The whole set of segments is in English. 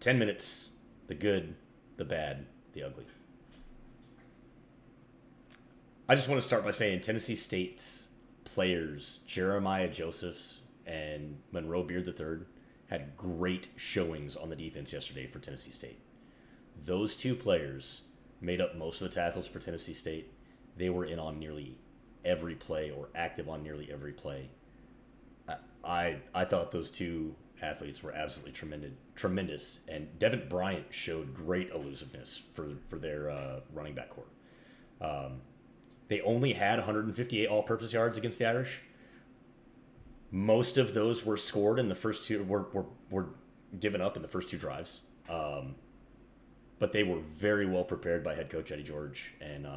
10 minutes, the good, the bad, the ugly. I just want to start by saying Tennessee State's players, Jeremiah Josephs and Monroe Beard III, had great showings on the defense yesterday for Tennessee State. Those two players made up most of the tackles for Tennessee State. They were in on nearly every play or active on nearly every play. I thought those two athletes were absolutely tremendous, and Devin Bryant showed great elusiveness for their running back core. They only had 158 all-purpose yards against the Irish. Most of those were scored in the first two were given up in the first two drives. But they were very well prepared by head coach Eddie George, and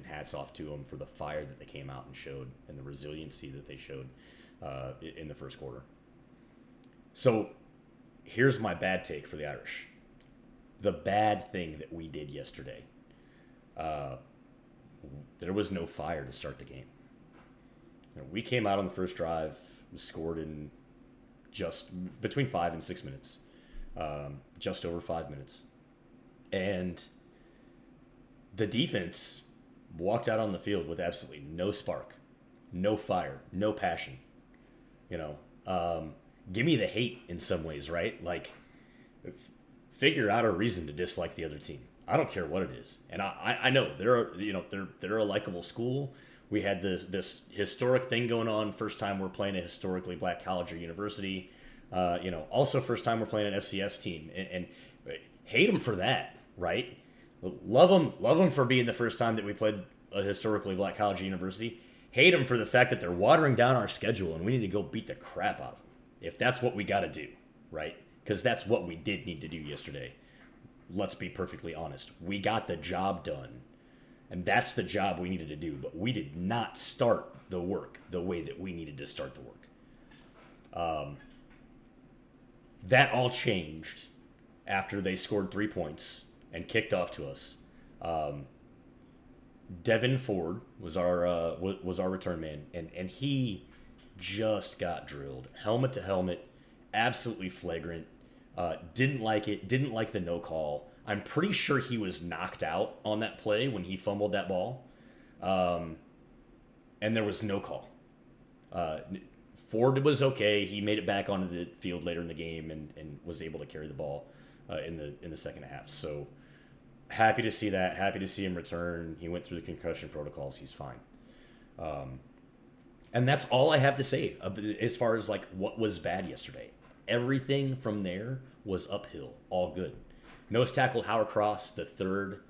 hats off to them for the fire that they came out and showed and the resiliency that they showed in the first quarter. So here's my bad take for the Irish. The bad thing that we did yesterday, there was no fire to start the game. We came out on the first drive, scored in just between 5 and 6 minutes, just over 5 minutes. And the defense walked out on the field with absolutely no spark, no fire, no passion. Give me the hate in some ways, right? Like, figure out a reason to dislike the other team. I don't care what it is. And I know they're a likable school. We had this historic thing going on. First time we're playing a historically black college or university. Also first time we're playing an FCS team. And hate them for that, right? Love them for being the first time that we played a historically black college or university. Hate them for the fact that they're watering down our schedule and we need to go beat the crap out of them. If that's what we got to do, right? Because that's what we did need to do yesterday. Let's be perfectly honest. We got the job done. And that's the job we needed to do. But we did not start the work the way that we needed to start the work. That all changed after they scored 3 points and kicked off to us. Devin Ford was our return man, and he just got drilled, helmet to helmet, absolutely flagrant. Didn't like it. Didn't like the no call. I'm pretty sure he was knocked out on that play when he fumbled that ball, and there was no call. Ford was okay. He made it back onto the field later in the game and was able to carry the ball in the second half. So happy to see that. Happy to see him return. He went through the concussion protocols. He's fine. And that's all I have to say as far as like what was bad yesterday. Everything from there was uphill. All good. Nose tackle Howard Cross, the third.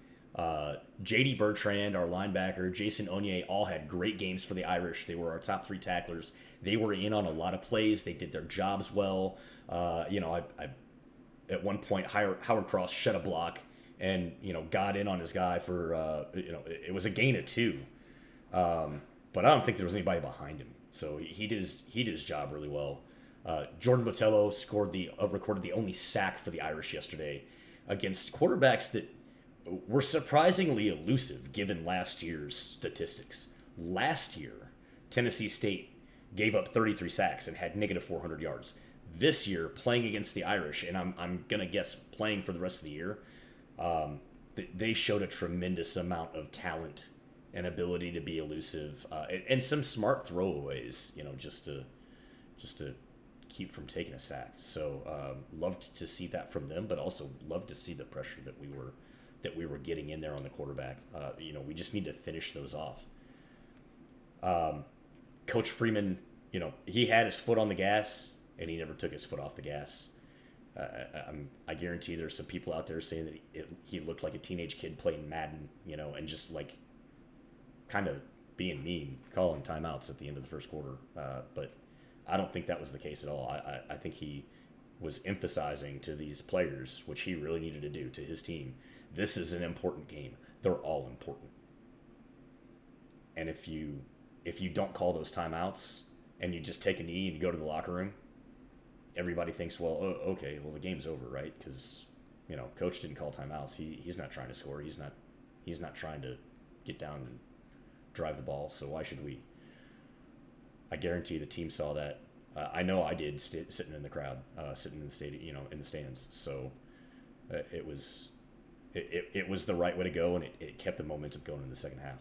J.D. Bertrand, our linebacker, Jason Onye, all had great games for the Irish. They were our top three tacklers. They were in on a lot of plays. They did their jobs well. I at one point, Howard Cross shut a block and, got in on his guy for, it was a gain of 2. But I don't think there was anybody behind him. So he did his job really well. Jordan Botello recorded the only sack for the Irish yesterday against quarterbacks that were surprisingly elusive given last year's statistics. Last year, Tennessee State gave up 33 sacks and had negative 400 yards. This year, playing against the Irish, and I'm going to guess playing for the rest of the year, they showed a tremendous amount of talent and ability to be elusive, and some smart throwaways, just to keep from taking a sack. So loved to see that from them, but also loved to see the pressure that we were getting in there on the quarterback. We just need to finish those off. Coach Freeman, he had his foot on the gas, and he never took his foot off the gas. I guarantee there's some people out there saying that he looked like a teenage kid playing Madden, and just like kind of being mean, calling timeouts at the end of the first quarter. But I don't think that was the case at all. I think he was emphasizing to these players, which he really needed to do, to his team, this is an important game. They're all important. And if you don't call those timeouts and you just take a knee and go to the locker room, everybody thinks, well, okay, well, the game's over, right? Because, coach didn't call timeouts. He's not trying to score. He's not trying to get down and drive the ball. So why should we? I guarantee the team saw that. I know I did sitting in the crowd, sitting in the stadium, in the stands. So It was it was the right way to go, and it kept the momentum going in the second half.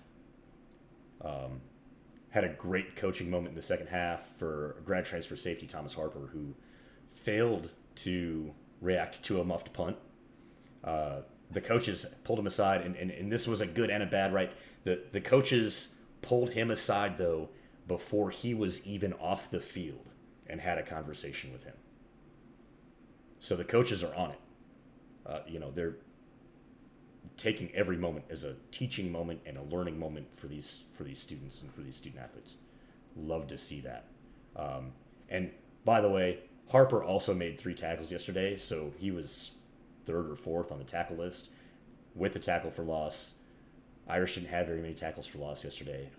Had a great coaching moment in the second half for grad transfer safety Thomas Harper, who failed to react to a muffed punt. The coaches pulled him aside, and this was a good and a bad, right? The coaches pulled him aside, though, before he was even off the field and had a conversation with him. So the coaches are on it. They're taking every moment as a teaching moment and a learning moment for these students and for these student athletes. Love to see that. And by the way, Harper also made 3 tackles yesterday, so he was third or fourth on the tackle list with the tackle for loss. Irish didn't have very many tackles for loss yesterday.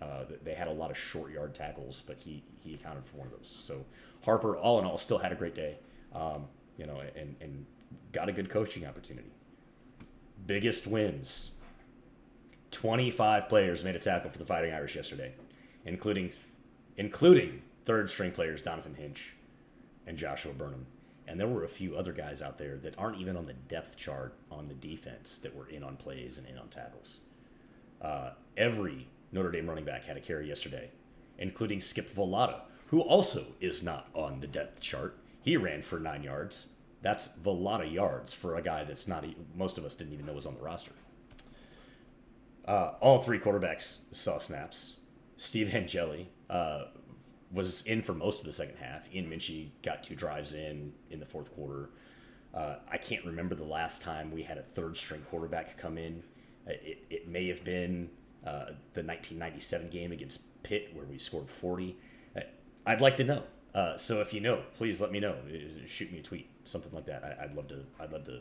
They had a lot of short yard tackles, but he accounted for one of those. So Harper, all in all, still had a great day, and got a good coaching opportunity. Biggest wins. 25 players made a tackle for the Fighting Irish yesterday, including third string players Donovan Hinch and Joshua Burnham. And there were a few other guys out there that aren't even on the depth chart on the defense that were in on plays and in on tackles. Every Notre Dame running back had a carry yesterday, including Skip Volata, who also is not on the depth chart. He ran for 9 yards. That's Volata yards for a guy that's not, most of us didn't even know was on the roster. All 3 quarterbacks saw snaps. Steve Angeli was in for most of the second half. Ian Minchie got 2 drives in the fourth quarter. I can't remember the last time we had a third string quarterback come in. It may have been the 1997 game against Pitt where we scored 40. I'd like to know. So if you know, please let me know. Shoot me a tweet, something like that. I'd love to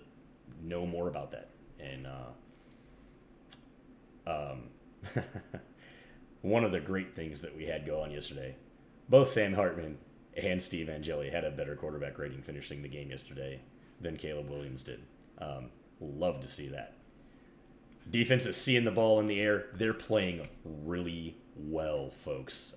know more about that. And one of the great things that we had go on yesterday, both Sam Hartman and Steve Angeli had a better quarterback rating finishing the game yesterday than Caleb Williams did. Love to see that. Defense is seeing the ball in the air. They're playing really well, folks.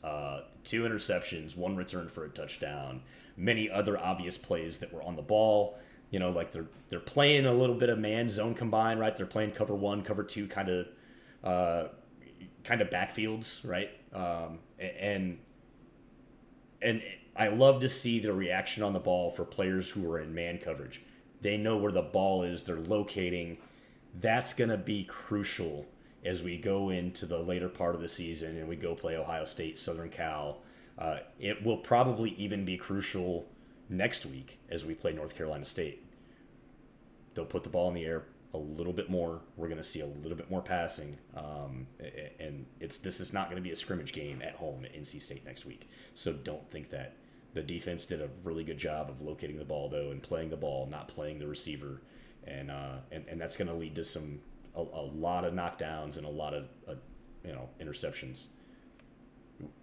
2 interceptions, 1 return for a touchdown, many other obvious plays that were on the ball. Like they're playing a little bit of man zone combined, right? They're playing cover 1, cover 2 kind of backfields, right? And I love to see the reaction on the ball for players who are in man coverage. They know where the ball is. They're locating. That's going to be crucial as we go into the later part of the season and we go play Ohio State, Southern Cal. It will probably even be crucial next week as we play North Carolina State. They'll put the ball in the air a little bit more. We're going to see a little bit more passing. And this is not going to be a scrimmage game at home at NC State next week. So don't think that. The defense did a really good job of locating the ball, though, and playing the ball, not playing the receiver. And that's going to lead to a lot of knockdowns and a lot of interceptions.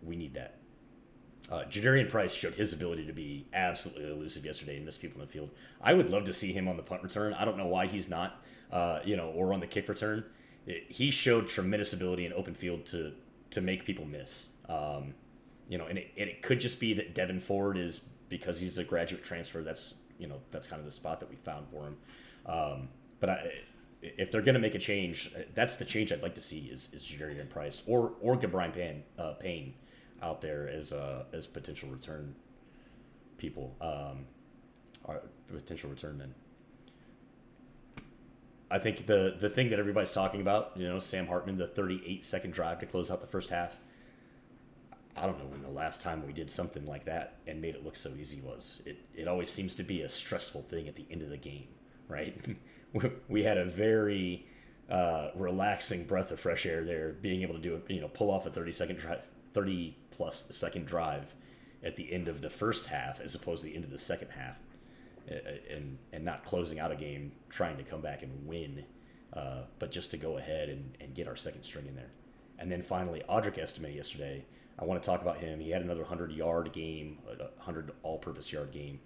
We need that. Jadarian Price showed his ability to be absolutely elusive yesterday and miss people in the field. I would love to see him on the punt return. I don't know why he's not, or on the kick return. He showed tremendous ability in open field to make people miss. And it could just be that Devin Ford is, because he's a graduate transfer, that's kind of the spot that we found for him. But if they're going to make a change, that's the change I'd like to see is Jadarian Price or Gabriel Payne out there as potential return people, or potential return men. I think the thing that everybody's talking about, Sam Hartman, the 38-second drive to close out the first half. I don't know when the last time we did something like that and made it look so easy was. It always seems to be a stressful thing at the end of the game, right? We had a very relaxing breath of fresh air there, being able to do it, pull off a 30-plus second drive at the end of the first half as opposed to the end of the second half, and not closing out a game trying to come back and win, but just to go ahead and get our second string in there. And then finally, Audric Estime yesterday. I want to talk about him. He had another 100-yard game, 100 all-purpose yard game.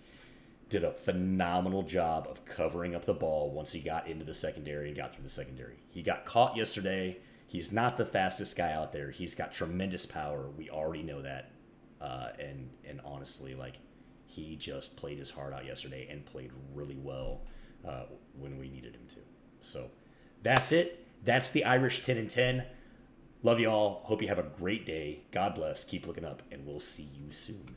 Did a phenomenal job of covering up the ball once he got into the secondary and got through the secondary. He got caught yesterday. He's not the fastest guy out there. He's got tremendous power. We already know that. And honestly, he just played his heart out yesterday and played really well when we needed So that's it. That's the Irish 10-10. Love you all. Hope you have a great day. God bless. Keep looking up, and we'll see you soon.